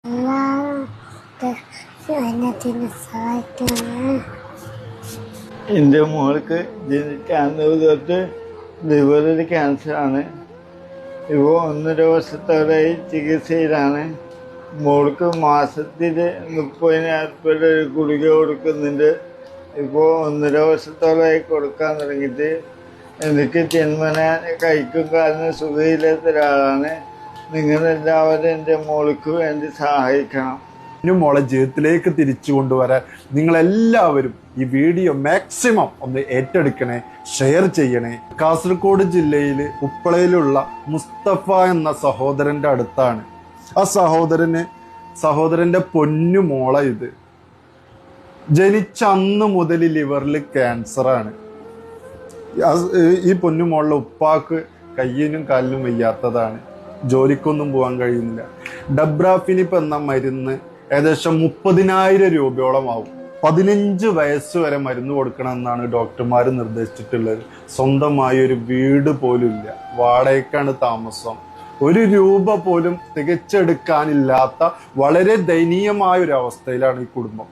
എൻ്റെ മോൾക്ക് ജനിക്കാൻ തൊട്ട് ലിവറിൽ ക്യാൻസറാണ്. ഇപ്പോൾ 1.5 വർഷത്തോളമായി ചികിത്സയിലാണ്. മോൾക്ക് മാസത്തിൽ 30,000 രൂപയുടെ ഒരു ഗുളിക കൊടുക്കുന്നുണ്ട്. ഇപ്പോൾ 1.5 വർഷത്തോളമായി കൊടുക്കാൻ തുടങ്ങിയിട്ട്. എനിക്ക് ജന്മന കൈക്കും കാലിനും സുഖമില്ലാത്ത ഒരാളാണ്. നിങ്ങളെല്ലാവരും എൻ്റെ മോൾക്ക് വേണ്ടി സഹായിക്കണം. മോളെ ജീവിതത്തിലേക്ക് തിരിച്ചു കൊണ്ടുവരാൻ നിങ്ങളെല്ലാവരും ഈ വീഡിയോ മാക്സിമം ഒന്ന് ഏറ്റെടുക്കണേ, ഷെയർ ചെയ്യണേ. കാസർഗോഡ് ജില്ലയിൽ ഉപ്പളയിലുള്ള മുസ്തഫ എന്ന സഹോദരന്റെ അടുത്താണ്. ആ സഹോദരന്റെ പൊന്നു മോളെ ഇത് ജനിച്ച അന്ന് മുതൽ ലിവറിൽ ക്യാൻസറാണ്. ഈ പൊന്നുമോളുടെ ഉപ്പാക്ക് കയ്യിനും കാലിനും വയ്യാത്തതാണ്, ജോലിക്കൊന്നും പോകാൻ കഴിയുന്നില്ല. ഡബ്രാഫിനിപ്പ് എന്ന മരുന്ന് ഏകദേശം 30,000 രൂപയോളം ആവും. 15 വയസ്സ് വരെ മരുന്ന് കൊടുക്കണമെന്നാണ് ഡോക്ടർമാർ നിർദ്ദേശിച്ചിട്ടുള്ളത്. സ്വന്തമായി ഒരു വീട് പോലും ഇല്ല, വാടകയ്ക്കാണ് താമസം. 1 രൂപ പോലും തികച്ചെടുക്കാനില്ലാത്ത വളരെ ദയനീയമായ ഒരു അവസ്ഥയിലാണ് ഈ കുടുംബം.